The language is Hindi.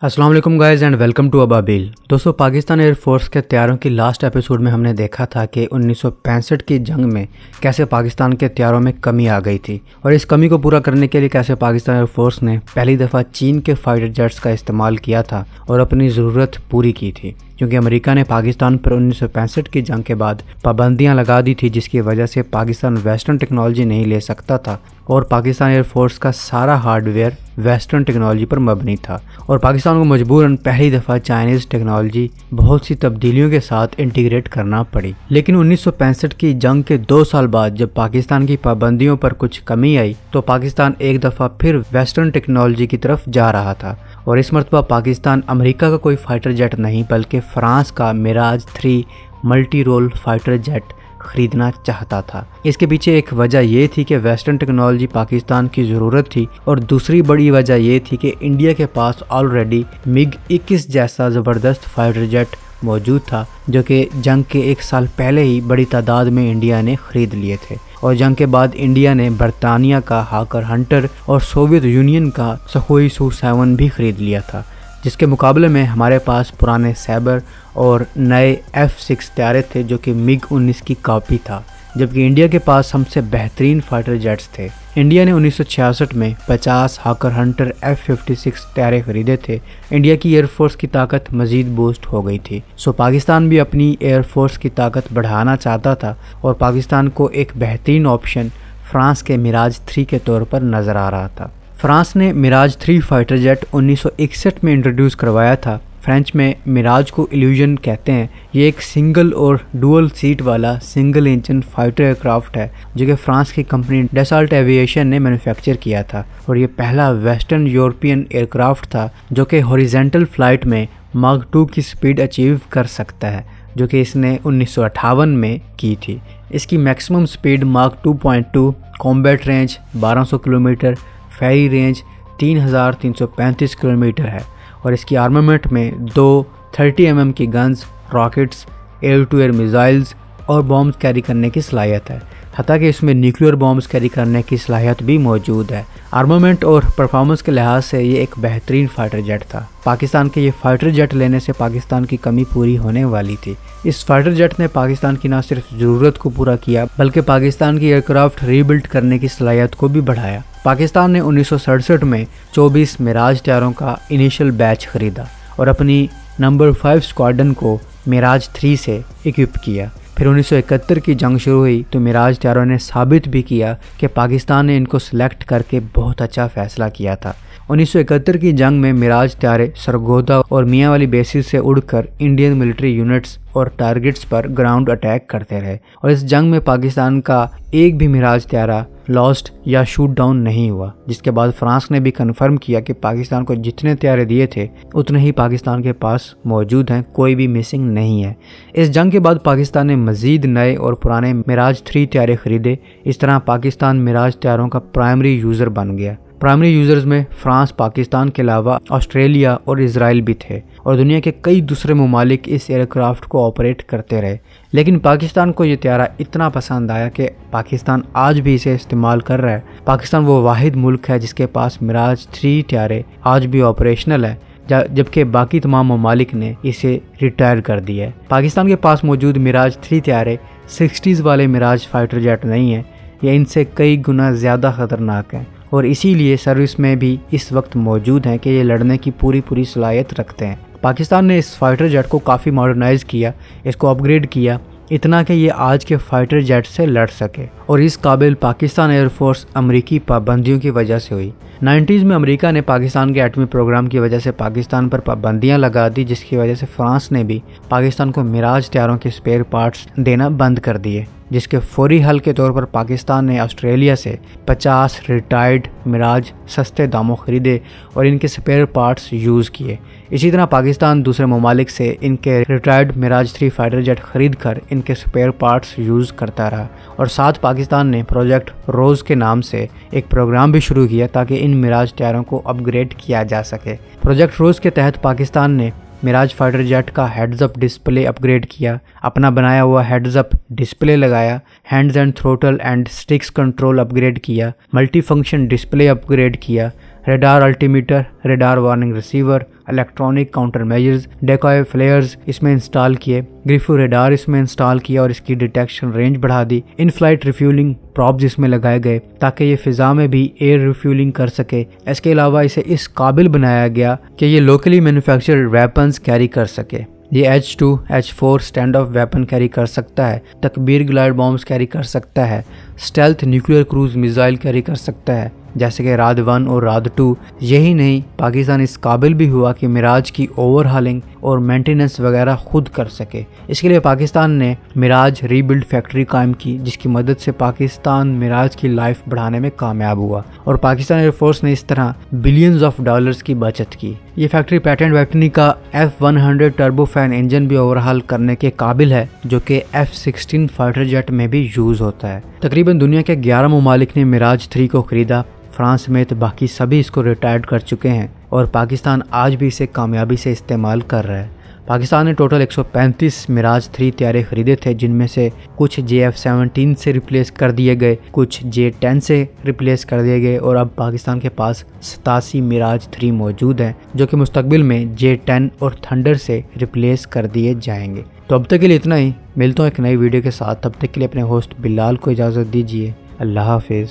अस्सलाम वालेकुम गाइस एंड वेलकम टू अबाबिल। दोस्तों, पाकिस्तान एयरफोर्स के तैयारों की लास्ट एपिसोड में हमने देखा था कि 1965 की जंग में कैसे पाकिस्तान के तैयारों में कमी आ गई थी और इस कमी को पूरा करने के लिए कैसे पाकिस्तान एयरफोर्स ने पहली दफ़ा चीन के फाइटर जेट्स का इस्तेमाल किया था और अपनी ज़रूरत पूरी की थी, क्योंकि अमेरिका ने पाकिस्तान पर 1965 की जंग के बाद पाबंदियां लगा दी थी, जिसकी वजह से पाकिस्तान वेस्टर्न टेक्नोलॉजी नहीं ले सकता था और पाकिस्तान एयरफोर्स का सारा हार्डवेयर वेस्टर्न टेक्नोलॉजी पर मबनी था और पाकिस्तान को मजबूरन पहली दफ़ा चाइनीज़ टेक्नोलॉजी बहुत सी तब्दीलियों के साथ इंटीग्रेट करना पड़ी। लेकिन 1965 की जंग के 2 साल बाद जब पाकिस्तान की पाबंदियों पर कुछ कमी आई तो पाकिस्तान एक दफ़ा फिर वेस्टर्न टेक्नोलॉजी की तरफ जा रहा था और इस मरतबा पाकिस्तान अमेरिका का कोई फाइटर जेट नहीं बल्कि फ्रांस का Mirage 3 multi role fighter jet खरीदना चाहता था। इसके पीछे एक वजह ये थी कि वेस्टर्न टेक्नोलॉजी पाकिस्तान की ज़रूरत थी और दूसरी बड़ी वजह ये थी कि इंडिया के पास ऑलरेडी MiG-21 जैसा ज़बरदस्त फाइटर जेट मौजूद था, जो कि जंग के 1 साल पहले ही बड़ी तादाद में इंडिया ने ख़रीद लिए थे और जंग के बाद इंडिया ने बरतानिया का हाकर हंटर और सोवियत यूनियन का सखोई Su-7 भी खरीद लिया था, जिसके मुकाबले में हमारे पास पुराने सैबर और नए F-6 तैयारे थे जो कि MiG-19 की कॉपी था, जबकि इंडिया के पास हमसे बेहतरीन फाइटर जेट्स थे। इंडिया ने 1966 में 50 हाकर हंटर F-56 तैयारे खरीदे थे। इंडिया की एयरफोर्स की ताकत मज़ीद बूस्ट हो गई थी, सो पाकिस्तान भी अपनी एयरफोर्स की ताकत बढ़ाना चाहता था और पाकिस्तान को एक बेहतरीन ऑप्शन फ्रांस के मिराज 3 के तौर पर नज़र आ रहा था। फ्रांस ने मिराज 3 फाइटर जेट 1961 में इंट्रोड्यूस करवाया था। फ्रेंच में मिराज को इल्यूजन कहते हैं। ये एक सिंगल और डुअल सीट वाला सिंगल इंजन फाइटर एयरक्राफ्ट है जो कि फ्रांस की कंपनी डेसॉल्ट एविएशन ने मैन्युफैक्चर किया था और ये पहला वेस्टर्न यूरोपियन एयरक्राफ्ट था जो कि हॉरिजेंटल फ्लाइट में माक 2 की स्पीड अचीव कर सकता है, जो कि इसने 1958 में की थी। इसकी maximum speed Mach 2.2, combat range 1200 kilometre, ferry range 3335 kilometre है और इसकी आर्मामेंट में 2 30 mm की guns, rockets, air to air missiles और बॉम्ब्स कैरी करने की सलाहियत है। हत्ता कि इसमें न्यूक्लियर बॉम्ब्स कैरी करने की सलाहियत भी मौजूद है। आर्मामेंट और परफॉर्मेंस के लिहाज से ये एक बेहतरीन फाइटर जेट था। पाकिस्तान के ये फाइटर जेट लेने से पाकिस्तान की कमी पूरी होने वाली थी। इस फाइटर जेट ने पाकिस्तान की न सिर्फ ज़रूरत को पूरा किया बल्कि पाकिस्तान की एयरक्राफ्ट रीबिल्ड करने की सलाहियत को भी बढ़ाया। पाकिस्तान ने 1967 में 24 मिराज तैयारों का इनिशियल बैच खरीदा और अपनी नंबर 5 स्क्वाड्रन को मिराज 3 से इक्विप किया। फिर 1971 की जंग शुरू हुई तो मिराज तैयारों ने साबित भी किया कि पाकिस्तान ने इनको सिलेक्ट करके बहुत अच्छा फैसला किया था। 1971 की जंग में मिराज तैयारे सरगोदा और मियाँ वाली बेसिस से उड़कर इंडियन मिलिट्री यूनिट्स और टारगेट्स पर ग्राउंड अटैक करते रहे और इस जंग में पाकिस्तान का एक भी मिराज तैयारा लॉस्ट या शूट डाउन नहीं हुआ, जिसके बाद फ्रांस ने भी कन्फर्म किया कि पाकिस्तान को जितने तैयारे दिए थे उतने ही पाकिस्तान के पास मौजूद हैं, कोई भी मिसिंग नहीं है। इस जंग के बाद पाकिस्तान ने मज़ीद नए और पुराने मिराज 3 तैयारे खरीदे। इस तरह पाकिस्तान मिराज तैयारों का प्राइमरी यूज़र बन गया। प्राइमरी यूज़र्स में फ्रांस, पाकिस्तान के अलावा ऑस्ट्रेलिया और इजराइल भी थे और दुनिया के कई दूसरे ममालिक इस एयरक्राफ्ट को ऑपरेट करते रहे। लेकिन पाकिस्तान को ये तैयारा इतना पसंद आया कि पाकिस्तान आज भी इसे इस्तेमाल कर रहा है। पाकिस्तान वो वाहिद मुल्क है जिसके पास मिराज 3 तैयारे आज भी ऑपरेशनल है, जबकि बाकी तमाम ममालिक ने इसे रिटायर कर दिया है। पाकिस्तान के पास मौजूद मिराज 3 तैयारे 60s वाले मिराज फाइटर जेट नहीं है, ये इनसे कई गुना ज़्यादा ख़तरनाक हैं और इसीलिए सर्विस में भी इस वक्त मौजूद हैं कि ये लड़ने की पूरी सलाहियत रखते हैं। पाकिस्तान ने इस फाइटर जेट को काफ़ी मॉडर्नाइज़ किया, इसको अपग्रेड किया, इतना कि ये आज के फाइटर जेट से लड़ सके और इस काबिल पाकिस्तान एयरफोर्स अमरीकी पाबंदियों की वजह से हुई। 90s में अमेरिका ने पाकिस्तान के एटमी प्रोग्राम की वजह से पाकिस्तान पर पाबंदियां लगा दी, जिसकी वजह से फ्रांस ने भी पाकिस्तान को मिराज तैयारों के स्पेयर पार्ट्स देना बंद कर दिए, जिसके फौरी हल के तौर पर पाकिस्तान ने ऑस्ट्रेलिया से 50 रिटायर्ड मिराज सस्ते दामों खरीदे और इनके स्पेयर पार्ट्स यूज़ किए। इसी तरह पाकिस्तान दूसरे ममालिक से इनके रिटायर्ड मिराज 3 फाइटर जेट खरीद कर इनके स्पेयर पार्ट्स यूज़ करता रहा और साथ पाकिस्तान ने प्रोजेक्ट रोज़ के नाम से एक प्रोग्राम भी शुरू किया ताकि इन मिराज तैयारों को अपग्रेड किया जा सके। प्रोजेक्ट रोज़ के तहत पाकिस्तान ने मिराज फाइटर जेट का हेड्स अप डिस्प्ले अपग्रेड किया, अपना बनाया हुआ हेड्स अप डिस्प्ले लगाया, hands and throttle and sticks control upgrade किया, मल्टी फंक्शन डिस्प्ले अपग्रेड किया, radar altimeter, radar warning receiver, electronic counter measures, decoy flares इसमें इंस्टॉल किए, ग्रिफो रेडार इसमें इंस्टॉल किया और इसकी डिटेक्शन रेंज बढ़ा दी। इन फ्लाइट रिफ्यूलिंग प्रॉप्स इसमें लगाए गए ताकि ये फिजा में भी एयर रिफ्यूलिंग कर सके। इसके अलावा इसे इस काबिल बनाया गया कि ये लोकली मैन्युफैक्चर्ड वेपन्स कैरी कर सके। ये H2, H4 stand of weapon carry कर सकता है, तकबीर ग्लाइड बॉम्ब्स कैरी कर सकता है, stealth nuclear cruise missile carry कर सकता है जैसे कि राद 1 और राद 2। यही नहीं, पाकिस्तान इस काबिल भी हुआ कि मिराज की ओवरहालिंग और मेंटेनेंस वगैरह खुद कर सके। इसके लिए पाकिस्तान ने मिराज रीबिल्ड फैक्ट्री कायम की जिसकी मदद से पाकिस्तान मिराज की लाइफ बढ़ाने में कामयाब हुआ और पाकिस्तान एयरफोर्स ने इस तरह बिलियंस ऑफ डॉलर्स की बचत की। ये फैक्ट्री पैटेंट वेक्टनी का F100 टर्बोफैन इंजन भी ओवरहाल करने के काबिल है जो कि F-16 फाइटर जेट में भी यूज होता है। तकरीबन दुनिया के 11 ममालिक ने मिराज 3 को खरीदा। फ्रांस समेत बाकी सभी इसको रिटायर्ड कर चुके हैं और पाकिस्तान आज भी इसे कामयाबी से इस्तेमाल कर रहा है। पाकिस्तान ने टोटल 135 मिराज 3 तैयारे खरीदे थे जिनमें से कुछ JF-17 से रिप्लेस कर दिए गए, कुछ J-10 से रिप्लेस कर दिए गए और अब पाकिस्तान के पास 87 मिराज 3 मौजूद हैं जो कि मुस्तकबिल में J-10 और थंडर से रिप्लेस कर दिए जाएंगे। तो अब तक के लिए इतना ही, मिलता हूँ एक नई वीडियो के साथ। तब तक के लिए अपने होस्ट बिलाल को इजाज़त दीजिए। अल्लाह हाफिज़।